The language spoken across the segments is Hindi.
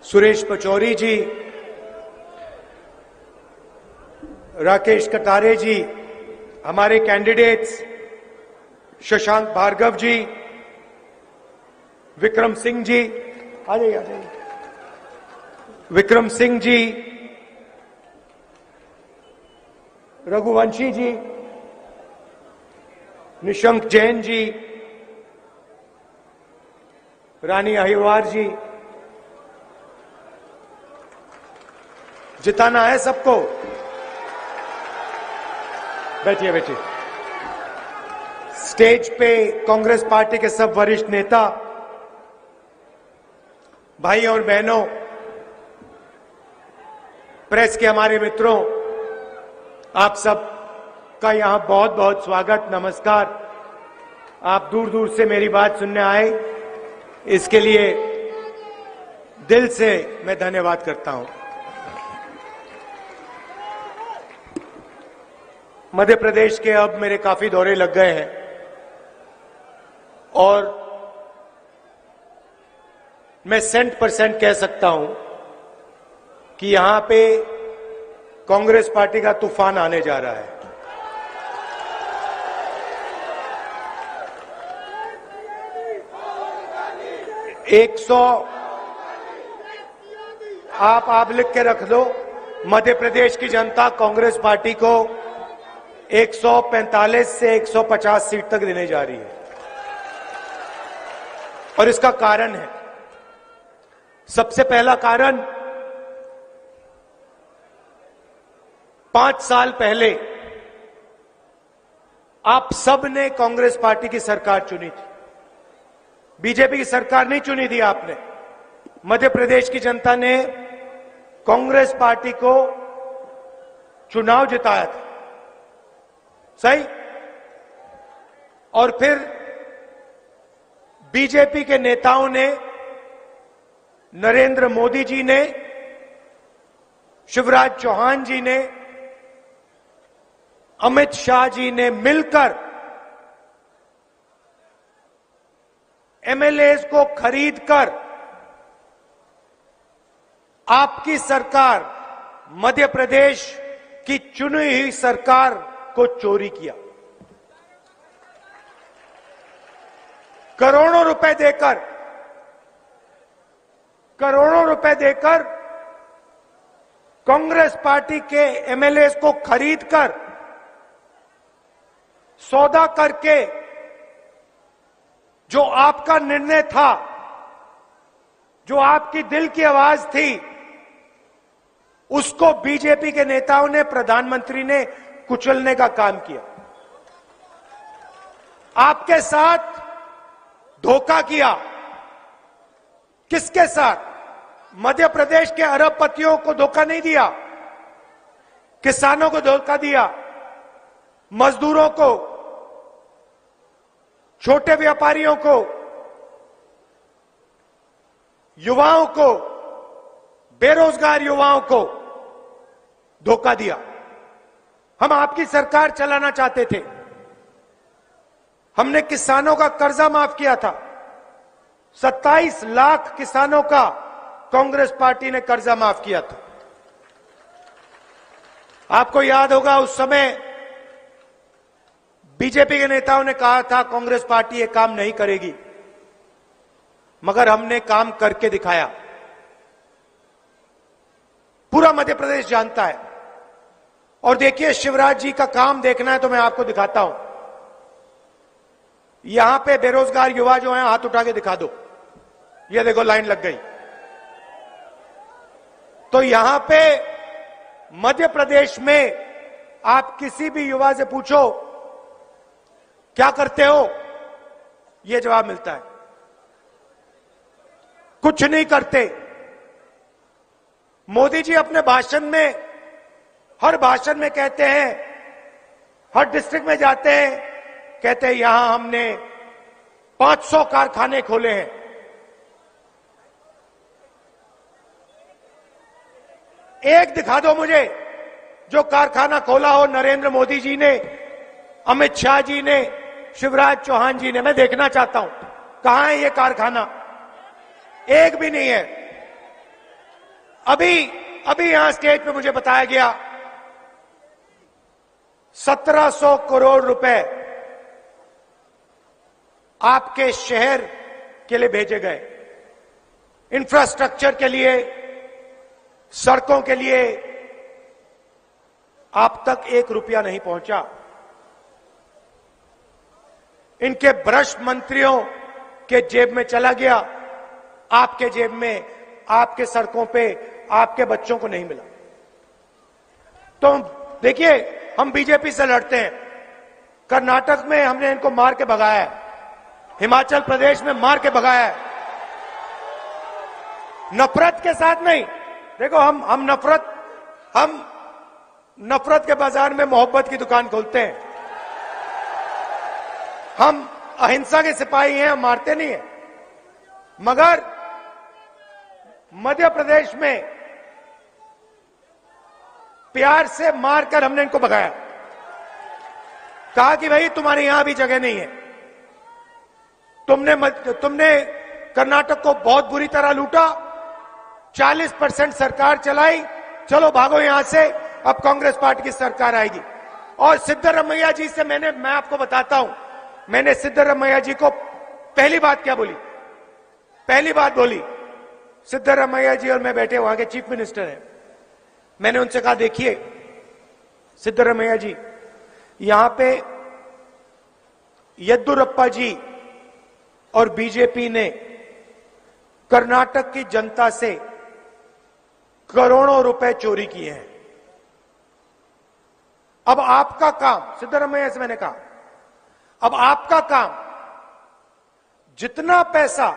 सुरेश पचौरी जी, राकेश कटारे जी, हमारे कैंडिडेट्स शशांक भार्गव जी, विक्रम सिंह जी, आ जाइए, विक्रम सिंह जी, रघुवंशी जी, निशंक जैन जी, रानी अहिरवार जी, जिताना है सबको। बैठिए बैठिए। स्टेज पे कांग्रेस पार्टी के सब वरिष्ठ नेता, भाई और बहनों, प्रेस के हमारे मित्रों, आप सब का यहां बहुत बहुत स्वागत, नमस्कार। आप दूर दूर से मेरी बात सुनने आए, इसके लिए दिल से मैं धन्यवाद करता हूं। मध्य प्रदेश के अब मेरे काफी दौरे लग गए हैं और मैं 100% कह सकता हूं कि यहां पे कांग्रेस पार्टी का तूफान आने जा रहा है। आप लिख के रख दो, मध्य प्रदेश की जनता कांग्रेस पार्टी को 145 से 150 सीट तक देने जा रही है और इसका कारण है, सबसे पहला कारण, 5 साल पहले आप सब ने कांग्रेस पार्टी की सरकार चुनी थी, बीजेपी की सरकार नहीं चुनी थी आपने। मध्य प्रदेश की जनता ने कांग्रेस पार्टी को चुनाव जिताया था, सही? और फिर बीजेपी के नेताओं ने, नरेंद्र मोदी जी ने, शिवराज चौहान जी ने, अमित शाह जी ने मिलकर एमएलएज को खरीदकर आपकी सरकार, मध्य प्रदेश की चुनी हुई सरकार को चोरी किया। करोड़ों रुपए देकर कांग्रेस पार्टी के एमएलए को खरीदकर, सौदा करके, जो आपका निर्णय था, जो आपकी दिल की आवाज थी, उसको बीजेपी के नेताओं ने, प्रधानमंत्री ने कुचलने का काम किया। आपके साथ धोखा किया। किसके साथ? मध्य प्रदेश के अरबपतियों को धोखा नहीं दिया, किसानों को धोखा दिया, मजदूरों को, छोटे व्यापारियों को, युवाओं को, बेरोजगार युवाओं को धोखा दिया। हम आपकी सरकार चलाना चाहते थे, हमने किसानों का कर्जा माफ किया था, 27 लाख किसानों का कांग्रेस पार्टी ने कर्जा माफ किया था। आपको याद होगा उस समय बीजेपी के नेताओं ने कहा था कांग्रेस पार्टी ये काम नहीं करेगी, मगर हमने काम करके दिखाया। पूरा मध्य प्रदेश जानता है। और देखिए, शिवराज जी का काम देखना है तो मैं आपको दिखाता हूं। यहां पे बेरोजगार युवा जो हैं, हाथ उठा के दिखा दो। ये देखो, लाइन लग गई। तो यहां पे मध्य प्रदेश में आप किसी भी युवा से पूछो क्या करते हो, यह जवाब मिलता है, कुछ नहीं करते। मोदी जी अपने भाषण में, हर भाषण में कहते हैं, हर डिस्ट्रिक्ट में जाते हैं, कहते हैं यहां हमने 500 कारखाने खोले हैं। एक दिखा दो मुझे जो कारखाना खोला हो नरेंद्र मोदी जी ने, अमित शाह जी ने, शिवराज चौहान जी ने। मैं देखना चाहता हूं कहां है ये कारखाना। एक भी नहीं है। अभी यहां स्टेज पे मुझे बताया गया 1700 करोड़ रुपए आपके शहर के लिए भेजे गए, इंफ्रास्ट्रक्चर के लिए, सड़कों के लिए। आप तक 1 रुपया नहीं पहुंचा। इनके भ्रष्ट मंत्रियों के जेब में चला गया, आपके जेब में, आपके सड़कों पे, आपके बच्चों को नहीं मिला। तो देखिए, हम बीजेपी से लड़ते हैं। कर्नाटक में हमने इनको मार के भगाया है, हिमाचल प्रदेश में मार के भगाया है, नफरत के साथ नहीं। देखो, हम नफरत के बाजार में मोहब्बत की दुकान खोलते हैं। हम अहिंसा के सिपाही हैं, हम मारते नहीं हैं। मगर मध्य प्रदेश में प्यार से मारकर हमने इनको भगाया, कहा कि भाई तुम्हारे यहां भी जगह नहीं है। तुमने कर्नाटक को बहुत बुरी तरह लूटा, 40% सरकार चलाई, चलो भागो यहां से, अब कांग्रेस पार्टी की सरकार आएगी। और सिद्धरमैया जी से मैं आपको बताता हूं, मैंने सिद्धरमैया जी को पहली बात क्या बोली, पहली बात बोली, सिद्धरमैया जी और मैं बैठे, वहां के चीफ मिनिस्टर हैं, मैंने उनसे कहा देखिए सिद्धरमैया जी, यहां पे येद्दुरप्पा जी और बीजेपी ने कर्नाटक की जनता से करोड़ों रुपए चोरी किए हैं। अब आपका काम, सिद्धरमैया से मैंने कहा, अब आपका काम, जितना पैसा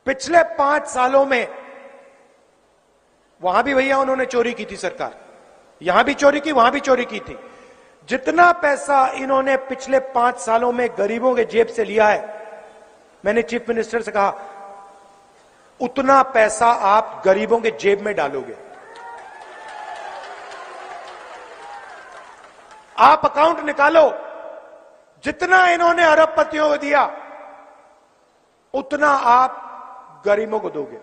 पिछले 5 सालों में, वहां भी भैया उन्होंने चोरी की थी, सरकार यहां भी चोरी की, वहां भी चोरी की थी, जितना पैसा इन्होंने पिछले 5 सालों में गरीबों के जेब से लिया है, मैंने चीफ मिनिस्टर से कहा उतना पैसा आप गरीबों के जेब में डालोगे। आप अकाउंट निकालो, जितना इन्होंने अरबपतियों को दिया उतना आप गरीबों को दोगे।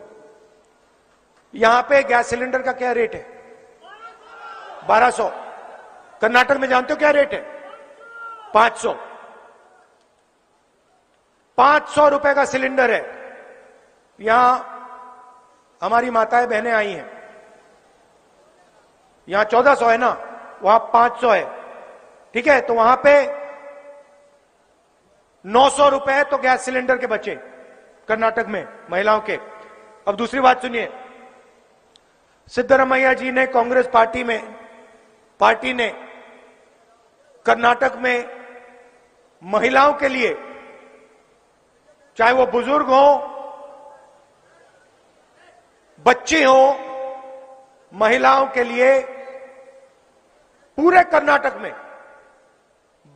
यहां पे गैस सिलेंडर का क्या रेट है? 1200। कर्नाटक में जानते हो क्या रेट है? 500। 500 रुपए का सिलेंडर है। यहां हमारी माताएं बहनें आई हैं, यहां 1400 है ना, वहां 500 है, ठीक है? तो वहां पे 900 रुपए तो गैस सिलेंडर के बचे कर्नाटक में महिलाओं के। अब दूसरी बात सुनिए, सिद्धरमैया जी ने, कांग्रेस पार्टी ने कर्नाटक में महिलाओं के लिए, चाहे वो बुजुर्ग हो, बच्चे हो, महिलाओं के लिए पूरे कर्नाटक में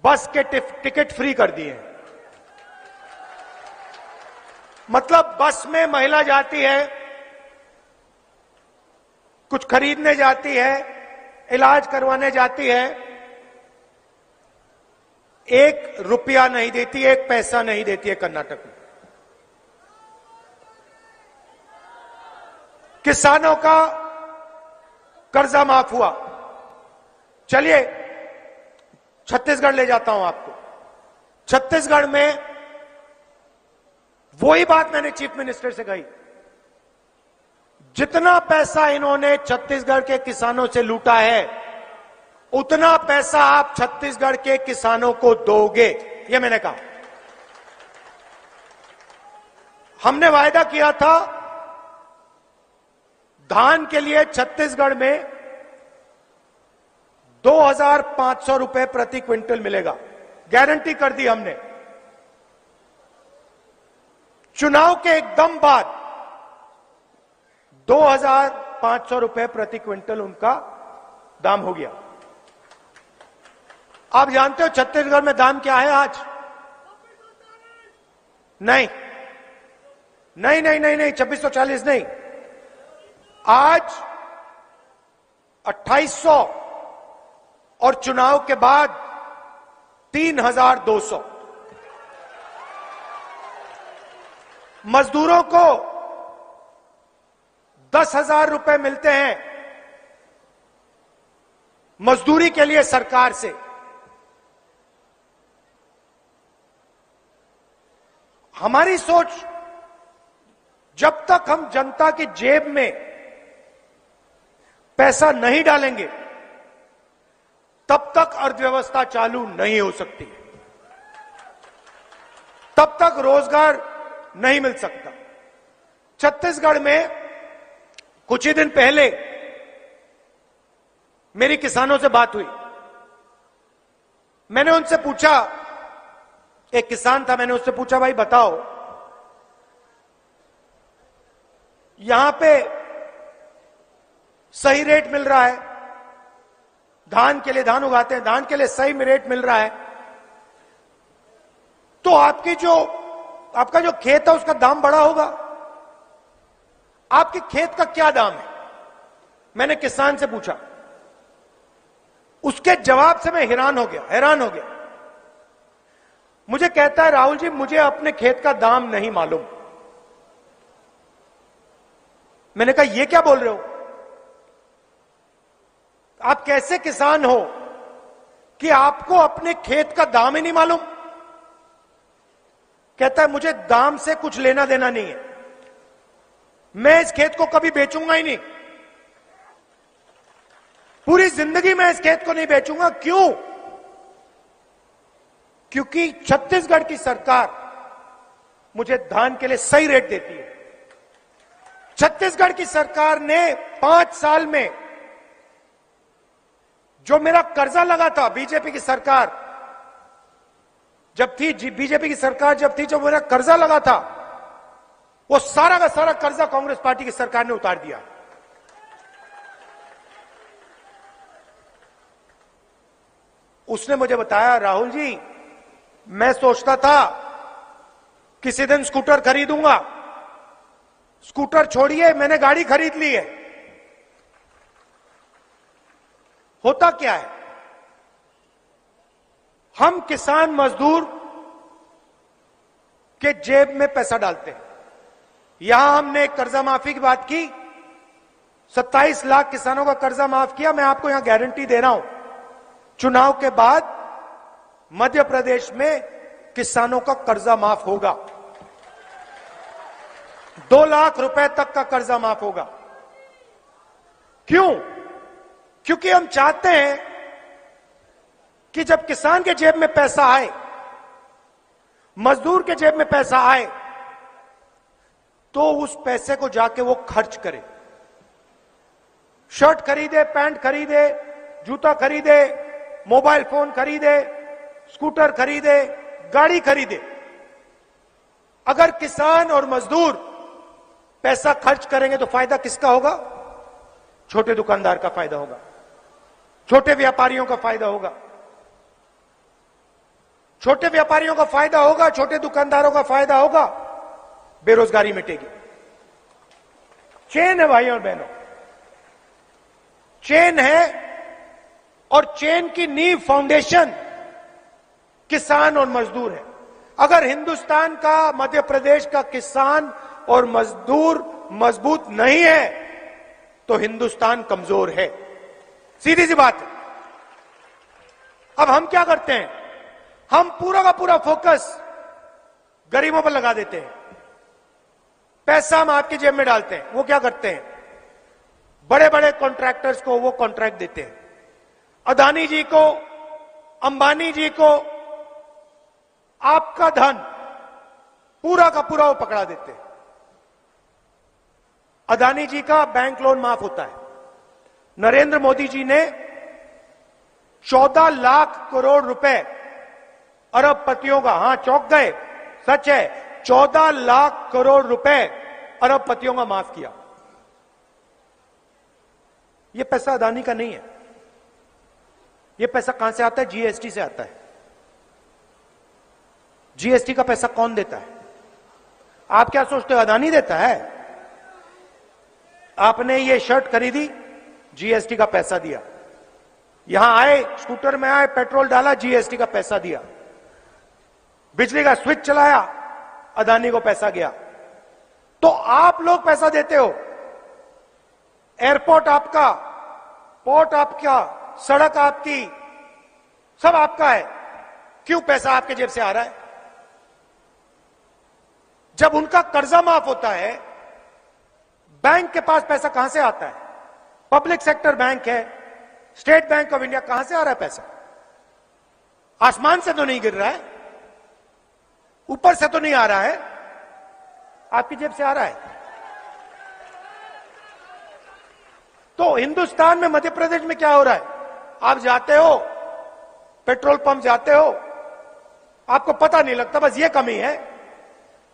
बस के टिकट फ्री कर दिए हैं। मतलब बस में महिला जाती है, कुछ खरीदने जाती है, इलाज करवाने जाती है, 1 रुपया नहीं देती, 1 पैसा नहीं देती है कर्नाटक में। किसानों का कर्जा माफ हुआ। चलिए छत्तीसगढ़ ले जाता हूं आपको। छत्तीसगढ़ में वही बात मैंने चीफ मिनिस्टर से कही, जितना पैसा इन्होंने छत्तीसगढ़ के किसानों से लूटा है उतना पैसा आप छत्तीसगढ़ के किसानों को दोगे, ये मैंने कहा। हमने वायदा किया था धान के लिए छत्तीसगढ़ में 2500 रुपए प्रति क्विंटल मिलेगा, गारंटी कर दी हमने। चुनाव के एकदम बाद 2500 रुपए प्रति क्विंटल उनका दाम हो गया। आप जानते हो छत्तीसगढ़ में दाम क्या है आज? नहीं नहीं नहीं नहीं नहीं 2640 नहीं, आज 2800 और चुनाव के बाद 3200। मजदूरों को 10,000 रुपए मिलते हैं मजदूरी के लिए सरकार से। हमारी सोच, जब तक हम जनता की जेब में पैसा नहीं डालेंगे तब तक अर्थव्यवस्था चालू नहीं हो सकती, तब तक रोजगार नहीं मिल सकता। छत्तीसगढ़ में कुछ ही दिन पहले मेरी किसानों से बात हुई। मैंने उनसे पूछा, एक किसान था, मैंने उससे पूछा, भाई बताओ, यहां पे सही रेट मिल रहा है, धान के लिए, धान उगाते हैं, धान के लिए सही में रेट मिल रहा है, तो आपका जो खेत है उसका दाम बढ़ा होगा, आपके खेत का क्या दाम है? मैंने किसान से पूछा। उसके जवाब से मैं हैरान हो गया। मुझे कहता है, राहुल जी मुझे अपने खेत का दाम नहीं मालूम। मैंने कहा, ये क्या बोल रहे हो? आप कैसे किसान हो कि आपको अपने खेत का दाम ही नहीं मालूम? कहता है, मुझे दाम से कुछ लेना देना नहीं है, मैं इस खेत को कभी बेचूंगा ही नहीं, पूरी जिंदगी मैं इस खेत को नहीं बेचूंगा। क्यों? क्योंकि छत्तीसगढ़ की सरकार मुझे धान के लिए सही रेट देती है। छत्तीसगढ़ की सरकार ने 5 साल में जो मेरा कर्जा लगा था, बीजेपी की सरकार जब थी, जब मेरा कर्जा लगा था, वो सारा का सारा कर्जा कांग्रेस पार्टी की सरकार ने उतार दिया। उसने मुझे बताया, राहुल जी मैं सोचता था किसी दिन स्कूटर खरीदूंगा, स्कूटर छोड़िए मैंने गाड़ी खरीद ली है। होता क्या है, हम किसान मजदूर के जेब में पैसा डालते हैं। यहां हमने एक कर्जा माफी की बात की, 27 लाख किसानों का कर्जा माफ किया। मैं आपको यहां गारंटी दे रहा हूं, चुनाव के बाद मध्य प्रदेश में किसानों का कर्जा माफ होगा, 2 लाख रुपए तक का कर्जा माफ होगा। क्यों? क्योंकि हम चाहते हैं कि जब किसान के जेब में पैसा आए, मजदूर के जेब में पैसा आए, तो उस पैसे को जाके वो खर्च करे, शर्ट खरीदे, पैंट खरीदे, जूता खरीदे, मोबाइल फोन खरीदे, स्कूटर खरीदे, गाड़ी खरीदे। अगर किसान और मजदूर पैसा खर्च करेंगे तो फायदा किसका होगा? छोटे दुकानदार का फायदा होगा, छोटे व्यापारियों का फायदा होगा, छोटे व्यापारियों का फायदा होगा, छोटे दुकानदारों का फायदा होगा, बेरोजगारी मिटेगी। चेन है भाई और बहनों, चेन है, और चेन की नींव, फाउंडेशन किसान और मजदूर है। अगर हिंदुस्तान का, मध्य प्रदेश का किसान और मजदूर मजबूत नहीं है तो हिंदुस्तान कमजोर है, सीधी सी बात है। अब हम क्या करते हैं, हम पूरा का पूरा फोकस गरीबों पर लगा देते हैं, पैसा हम आपकी जेब में डालते हैं। वो क्या करते हैं, बड़े बड़े कॉन्ट्रैक्टर्स को वो कॉन्ट्रैक्ट देते हैं, अदानी जी को, अंबानी जी को, आपका धन पूरा का पूरा वो पकड़ा देते हैं। अदानी जी का बैंक लोन माफ होता है। नरेंद्र मोदी जी ने 14 लाख करोड़ रुपए अरबपतियों का, हां चौंक गए, सच है, 14 लाख करोड़ रुपए अरबपतियों का माफ किया। यह पैसा अदानी का नहीं है, यह पैसा कहां से आता है? जीएसटी से आता है। जीएसटी का पैसा कौन देता है? आप क्या सोचते हो अदानी देता है? आपने ये शर्ट खरीदी, जीएसटी का पैसा दिया, यहां आए, स्कूटर में आए, पेट्रोल डाला, जीएसटी का पैसा दिया, बिजली का स्विच चलाया, अदानी को पैसा गया। तो आप लोग पैसा देते हो, एयरपोर्ट आपका, पोर्ट आपका, सड़क आपकी, सब आपका है। क्यों पैसा आपके जेब से आ रहा है? जब उनका कर्जा माफ होता है, बैंक के पास पैसा कहां से आता है? पब्लिक सेक्टर बैंक है, स्टेट बैंक ऑफ इंडिया, कहां से आ रहा है पैसा? आसमान से तो नहीं गिर रहा है, ऊपर से तो नहीं आ रहा है, आपकी जेब से आ रहा है। तो हिंदुस्तान में, मध्य प्रदेश में क्या हो रहा है? आप जाते हो, पेट्रोल पंप जाते हो, आपको पता नहीं लगता, बस ये कमी है।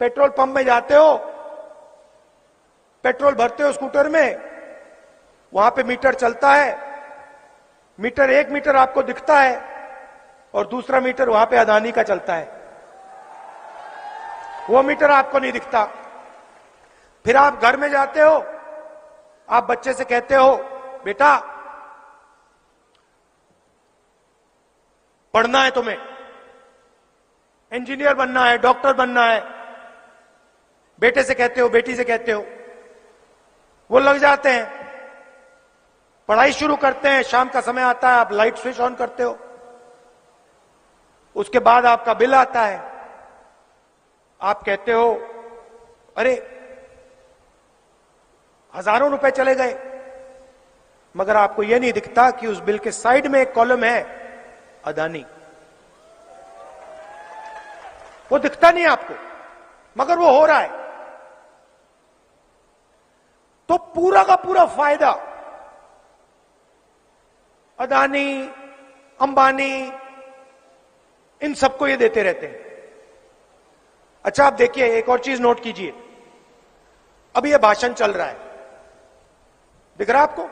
पेट्रोल पंप में जाते हो, पेट्रोल भरते हो स्कूटर में, वहां पे मीटर चलता है, मीटर, एक मीटर आपको दिखता है और दूसरा मीटर वहां पे अदानी का चलता है, वो मीटर आपको नहीं दिखता। फिर आप घर में जाते हो, आप बच्चे से कहते हो, बेटा पढ़ना है तुम्हें, इंजीनियर बनना है, डॉक्टर बनना है, बेटे से कहते हो, बेटी से कहते हो, वो लग जाते हैं, पढ़ाई शुरू करते हैं, शाम का समय आता है, आप लाइट स्विच ऑन करते हो, उसके बाद आपका बिल आता है, आप कहते हो अरे हजारों रुपए चले गए, मगर आपको यह नहीं दिखता कि उस बिल के साइड में एक कॉलम है अदानी, वो दिखता नहीं आपको, मगर वो हो रहा है। तो पूरा का पूरा फायदा अदानी, अंबानी, इन सबको ये देते रहते हैं। अच्छा, आप देखिए, एक और चीज नोट कीजिए, अभी ये भाषण चल रहा है, दिख रहा है आपको?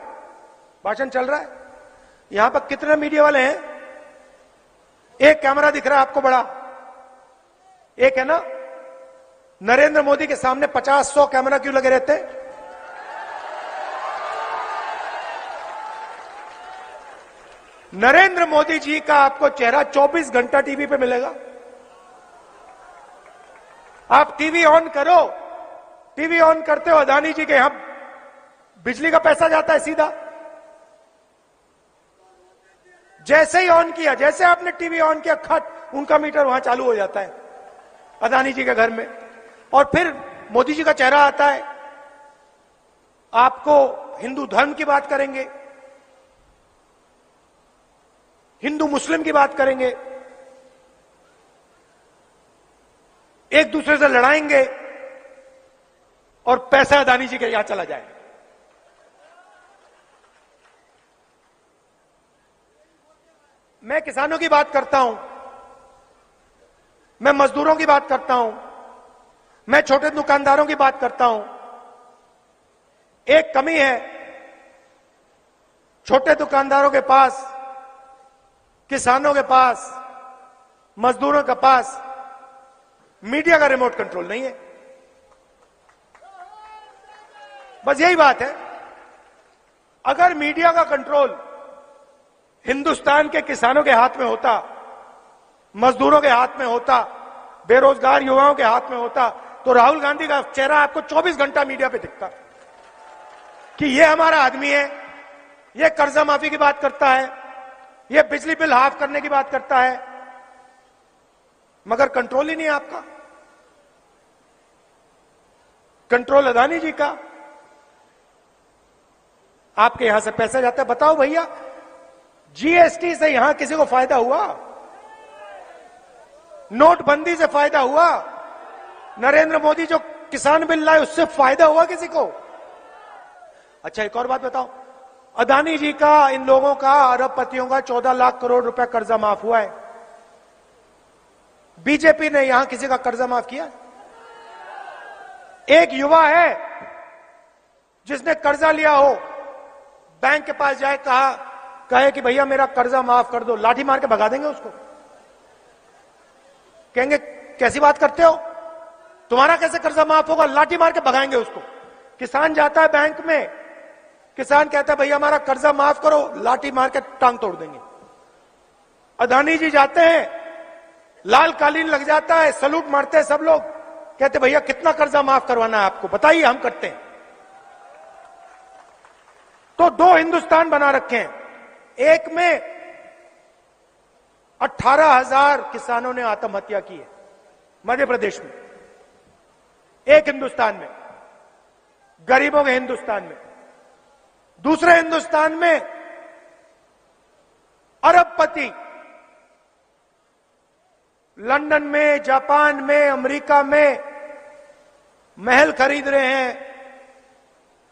भाषण चल रहा है, यहां पर कितने मीडिया वाले हैं? एक कैमरा दिख रहा है आपको बड़ा, एक है ना? नरेंद्र मोदी के सामने 50-100 कैमरा क्यों लगे रहते हैं? नरेंद्र मोदी जी का आपको चेहरा 24 घंटा टीवी पे मिलेगा। आप टीवी ऑन करो, टीवी ऑन करते हो, अदानी जी के यहां बिजली का पैसा जाता है सीधा। जैसे ही ऑन किया, जैसे आपने टीवी ऑन किया, खट, उनका मीटर वहां चालू हो जाता है अदानी जी के घर में, और फिर मोदी जी का चेहरा आता है। आपको हिंदू धर्म की बात करेंगे, हिंदू मुस्लिम की बात करेंगे, एक दूसरे से लड़ाएंगे, और पैसा अदानी जी के यहां चला जाएगा। मैं किसानों की बात करता हूं, मैं मजदूरों की बात करता हूं, मैं छोटे दुकानदारों की बात करता हूं। एक कमी है, छोटे दुकानदारों के पास, किसानों के पास, मजदूरों के पास मीडिया का रिमोट कंट्रोल नहीं है। बस यही बात है। अगर मीडिया का कंट्रोल हिंदुस्तान के किसानों के हाथ में होता, मजदूरों के हाथ में होता, बेरोजगार युवाओं के हाथ में होता, तो राहुल गांधी का चेहरा आपको 24 घंटा मीडिया पे दिखता कि ये हमारा आदमी है, ये कर्जा माफी की बात करता है, ये बिजली बिल हाफ करने की बात करता है, मगर कंट्रोल ही नहीं है आपका। कंट्रोल अदानी जी का। आपके यहां से पैसा जाता है, बताओ भैया, जीएसटी से यहां किसी को फायदा हुआ? नोटबंदी से फायदा हुआ? नरेंद्र मोदी जो किसान बिल लाए उससे फायदा हुआ किसी को? अच्छा, एक और बात बताओ, अदानी जी का, इन लोगों का, अरबपतियों का 14 लाख करोड़ रुपया कर्जा माफ हुआ है। बीजेपी ने यहां किसी का कर्जा माफ किया? एक युवा है जिसने कर्जा लिया हो, बैंक के पास जाए, कहे कि भैया मेरा कर्जा माफ कर दो, लाठी मार के भगा देंगे उसको। कहेंगे कैसी बात करते हो, तुम्हारा कैसे कर्जा माफ होगा? लाठी मार के भगाएंगे उसको। किसान जाता है बैंक में, किसान कहता है भैया हमारा कर्जा माफ करो, लाठी मार के टांग तोड़ देंगे। अदानी जी जाते हैं, लाल कालीन लग जाता है, सलूट मारते हैं सब लोग, कहते भैया कितना कर्जा माफ करवाना है आपको, बताइए हम करते हैं। तो दो हिंदुस्तान बना रखे हैं। एक में 18,000 किसानों ने आत्महत्या की है मध्य प्रदेश में, एक हिंदुस्तान में, गरीबों के हिंदुस्तान में। दूसरे हिंदुस्तान में अरबपति लंदन में, जापान में, अमेरिका में महल खरीद रहे हैं,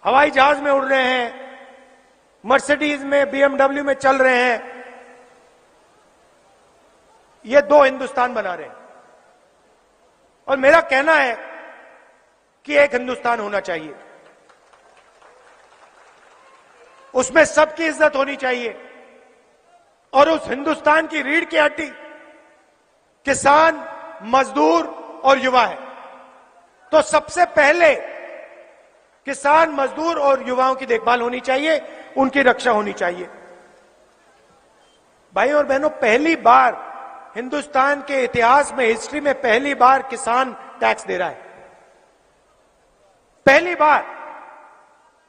हवाई जहाज में उड़ रहे हैं, मर्सिडीज में, बीएमडब्ल्यू में चल रहे हैं। ये दो हिंदुस्तान बना रहे हैं। और मेरा कहना है कि एक हिंदुस्तान होना चाहिए, उसमें सबकी इज्जत होनी चाहिए। और उस हिंदुस्तान की रीढ़ की हड्डी किसान, मजदूर और युवा है। तो सबसे पहले किसान, मजदूर और युवाओं की देखभाल होनी चाहिए, उनकी रक्षा होनी चाहिए। भाइयों और बहनों, पहली बार हिंदुस्तान के इतिहास में, हिस्ट्री में पहली बार किसान टैक्स दे रहा है। पहली बार।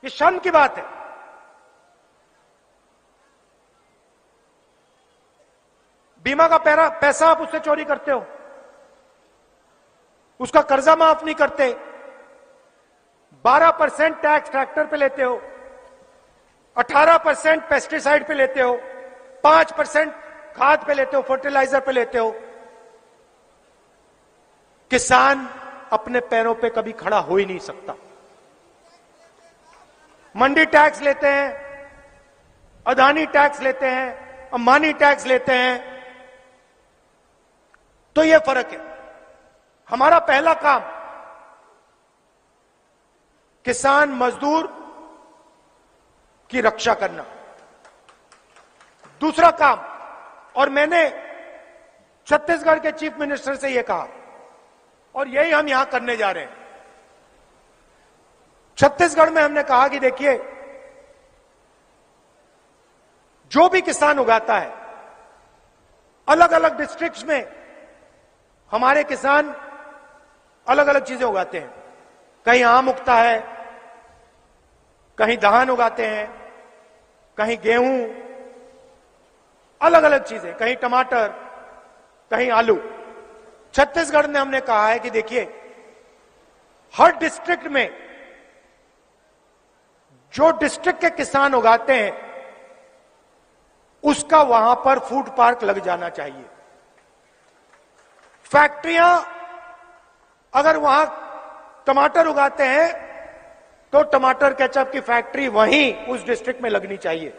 ये शर्म की बात है। बीमा का पैसा आप उससे चोरी करते हो, उसका कर्जा माफ नहीं करते, 12% टैक्स ट्रैक्टर पे लेते हो, 18% पेस्टिसाइड पे लेते हो, 5% खाद पे लेते हो, फर्टिलाइजर पे लेते हो। किसान अपने पैरों पे कभी खड़ा हो ही नहीं सकता। मंडी टैक्स लेते हैं, अदानी टैक्स लेते हैं, अंबानी टैक्स लेते हैं। तो यह फर्क है। हमारा पहला काम किसान, मजदूर की रक्षा करना। दूसरा काम, और मैंने छत्तीसगढ़ के चीफ मिनिस्टर से यह कहा और यही हम यहां करने जा रहे हैं। छत्तीसगढ़ में हमने कहा कि देखिए, जो भी किसान उगाता है, अलग अलग डिस्ट्रिक्ट्स में हमारे किसान अलग अलग चीजें उगाते हैं। कहीं आम उगता है, कहीं धान उगाते हैं, कहीं गेहूं, अलग अलग चीजें, कहीं टमाटर, कहीं आलू। छत्तीसगढ़ में हमने कहा है कि देखिए, हर डिस्ट्रिक्ट में जो डिस्ट्रिक्ट के किसान उगाते हैं, उसका वहां पर फूड पार्क लग जाना चाहिए। फैक्ट्रियां अगर वहां टमाटर उगाते हैं तो टमाटर केचप की फैक्ट्री वहीं उस डिस्ट्रिक्ट में लगनी चाहिए।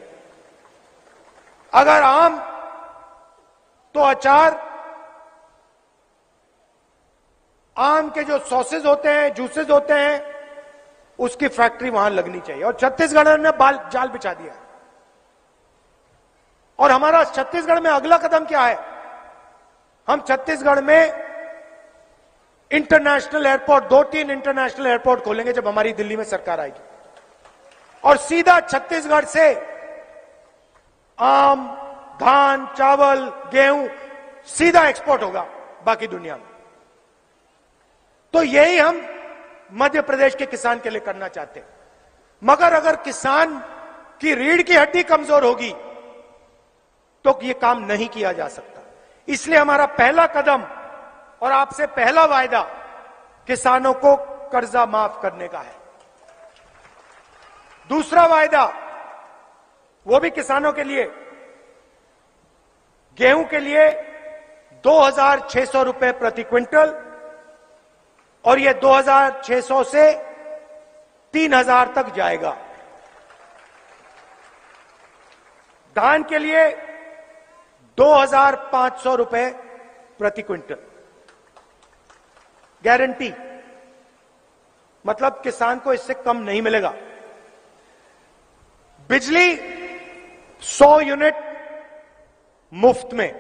अगर आम तो अचार, आम के जो सॉसेज होते हैं, जूसेज होते हैं, उसकी फैक्ट्री वहां लगनी चाहिए। और छत्तीसगढ़ ने जाल बिछा दिया। और हमारा छत्तीसगढ़ में अगला कदम क्या है? हम छत्तीसगढ़ में इंटरनेशनल एयरपोर्ट, 2-3 इंटरनेशनल एयरपोर्ट खोलेंगे जब हमारी दिल्ली में सरकार आएगी। और सीधा छत्तीसगढ़ से आम, धान, चावल, गेहूं सीधा एक्सपोर्ट होगा बाकी दुनिया में। तो यही हम मध्य प्रदेश के किसान के लिए करना चाहते हैं। मगर अगर किसान की रीढ़ की हड्डी कमजोर होगी तो यह काम नहीं किया जा सकता। इसलिए हमारा पहला कदम और आपसे पहला वायदा किसानों को कर्जा माफ करने का है। दूसरा वायदा, वो भी किसानों के लिए, गेहूं के लिए 2,600 रुपए प्रति क्विंटल, और ये 2,600 से 3,000 तक जाएगा। धान के लिए 2,500 रुपए प्रति क्विंटल गारंटी, मतलब किसान को इससे कम नहीं मिलेगा। बिजली 100 यूनिट मुफ्त में,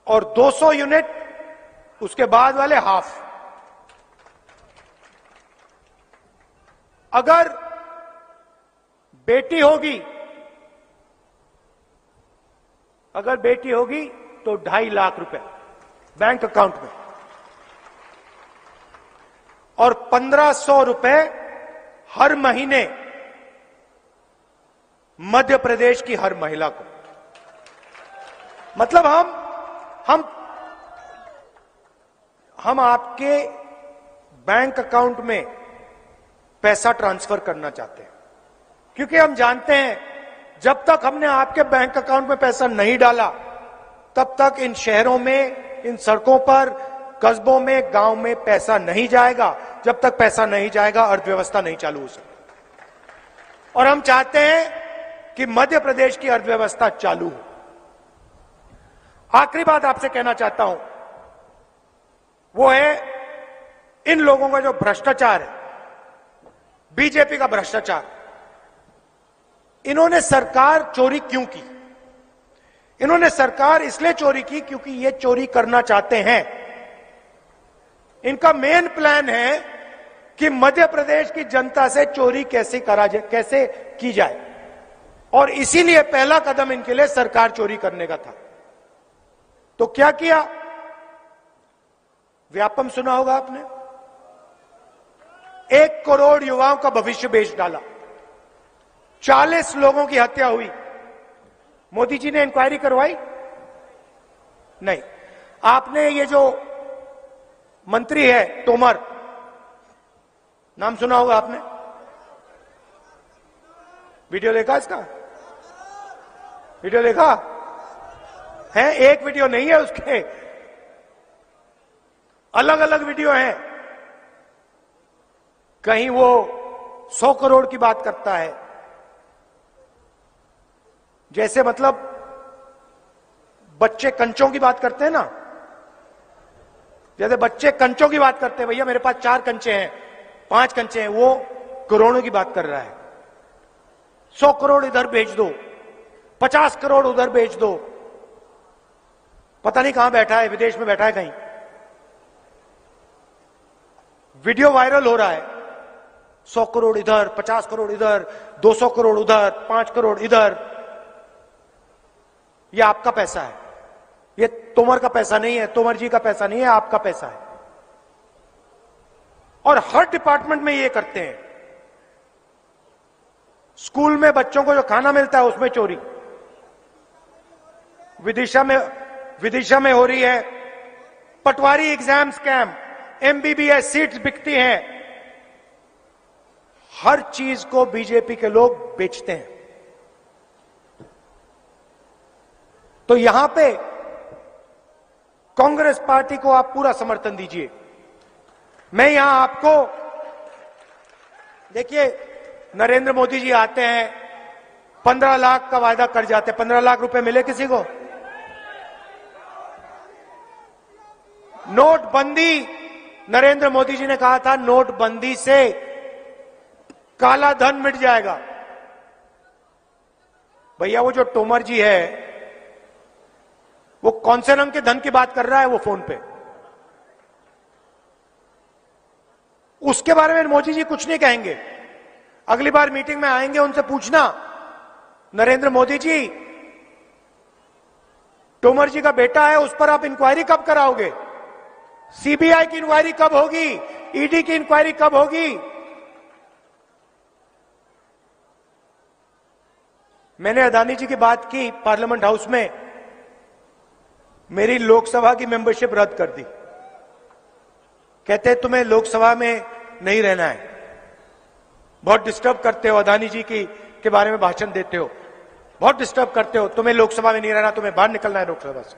और 200 यूनिट उसके बाद वाले हाफ। अगर बेटी होगी, तो 2.5 लाख रुपए बैंक अकाउंट में। और 1500 रुपए हर महीने मध्य प्रदेश की हर महिला को। मतलब हम आपके बैंक अकाउंट में पैसा ट्रांसफर करना चाहते हैं, क्योंकि हम जानते हैं जब तक हमने आपके बैंक अकाउंट में पैसा नहीं डाला तब तक इन शहरों में, इन सड़कों पर, कस्बों में, गांव में पैसा नहीं जाएगा। जब तक पैसा नहीं जाएगा अर्थव्यवस्था नहीं चालू हो सकती। और हम चाहते हैं कि मध्य प्रदेश की अर्थव्यवस्था चालू हो। आखिरी बात आपसे कहना चाहता हूं, वो है इन लोगों का जो भ्रष्टाचार है, बीजेपी का भ्रष्टाचार। इन्होंने सरकार चोरी क्यों की? इन्होंने सरकार इसलिए चोरी की क्योंकि ये चोरी करना चाहते हैं। इनका मेन प्लान है कि मध्य प्रदेश की जनता से चोरी कैसे की जाए, और इसीलिए पहला कदम इनके लिए सरकार चोरी करने का था। तो क्या किया? व्यापम सुना होगा आपने, 1 करोड़ युवाओं का भविष्य बेच डाला, 40 लोगों की हत्या हुई। मोदी जी ने इंक्वायरी करवाई? नहीं। आपने ये जो मंत्री है तोमर, नाम सुना होगा आपने, वीडियो देखा इसका? वीडियो देखा है? एक वीडियो नहीं है, उसके अलग अलग वीडियो हैं। कहीं वो 100 करोड़ की बात करता है, जैसे मतलब बच्चे कंचों की बात करते हैं ना, जैसे बच्चे कंचों की बात करते हैं, भैया मेरे पास 4 कंचे हैं, 5 कंचे हैं, वो करोड़ों की बात कर रहा है। 100 करोड़ इधर भेज दो, 50 करोड़ उधर भेज दो, पता नहीं कहां बैठा है, विदेश में बैठा है कहीं। वीडियो वायरल हो रहा है, 100 करोड़ इधर, 50 करोड़ इधर, 200 करोड़ उधर, 5 करोड़ इधर। यह आपका पैसा है, यह तोमर का पैसा नहीं है, तोमर जी का पैसा नहीं है, आपका पैसा है। और हर डिपार्टमेंट में ये करते हैं। स्कूल में बच्चों को जो खाना मिलता है उसमें चोरी, विदिशा में हो रही है। पटवारी एग्जाम स्कैम, एमबीबीएस सीट्स बिकती हैं। हर चीज को बीजेपी के लोग बेचते हैं। तो यहां पे कांग्रेस पार्टी को आप पूरा समर्थन दीजिए। मैं यहां आपको, देखिए नरेंद्र मोदी जी आते हैं, 15 लाख का वायदा कर जाते हैं। 15 लाख रुपए मिले किसी को? नोटबंदी, नरेंद्र मोदी जी ने कहा था नोटबंदी से काला धन मिट जाएगा। भैया वो जो तोमर जी है, वो कौन से रंग के धन की बात कर रहा है वो फोन पे? उसके बारे में मोदी जी कुछ नहीं कहेंगे। अगली बार मीटिंग में आएंगे, उनसे पूछना, नरेंद्र मोदी जी, तोमर जी का बेटा है, उस पर आप इंक्वायरी कब कराओगे? सीबीआई की इंक्वायरी कब होगी? ईडी की इंक्वायरी कब होगी? मैंने अदानी जी की बात की पार्लियामेंट हाउस में, मेरी लोकसभा की मेंबरशिप रद्द कर दी। कहते तुम्हें लोकसभा में नहीं रहना है, बहुत डिस्टर्ब करते हो, अदानी जी के बारे में भाषण देते हो, बहुत डिस्टर्ब करते हो, तुम्हें लोकसभा में नहीं रहना, तुम्हें बाहर निकलना है लोकसभा से।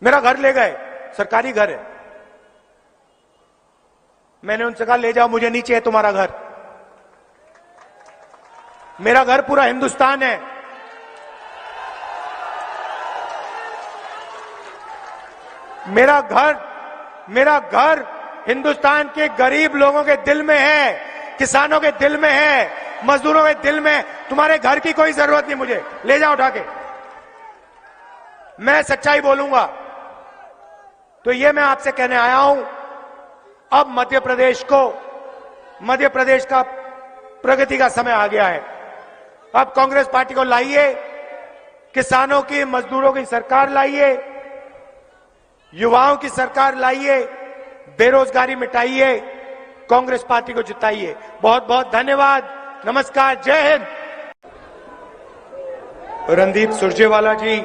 मेरा घर ले गए, सरकारी घर है। मैंने उनसे कहा ले जाओ, मुझे नहीं चाहिए तुम्हारा घर, मेरा घर पूरा हिंदुस्तान है। मेरा घर हिंदुस्तान के गरीब लोगों के दिल में है, किसानों के दिल में है, मजदूरों के दिल में। तुम्हारे घर की कोई जरूरत नहीं, मुझे ले जाओ उठा के। मैं सच्चाई बोलूंगा। तो ये मैं आपसे कहने आया हूं, अब मध्य प्रदेश का प्रगति का समय आ गया है। अब कांग्रेस पार्टी को लाइए, किसानों की, मजदूरों की सरकार लाइए, युवाओं की सरकार लाइए, बेरोजगारी मिटाइए, कांग्रेस पार्टी को जिताइए। बहुत बहुत धन्यवाद। नमस्कार, जय हिंद। रणदीप सुरजेवाला जी।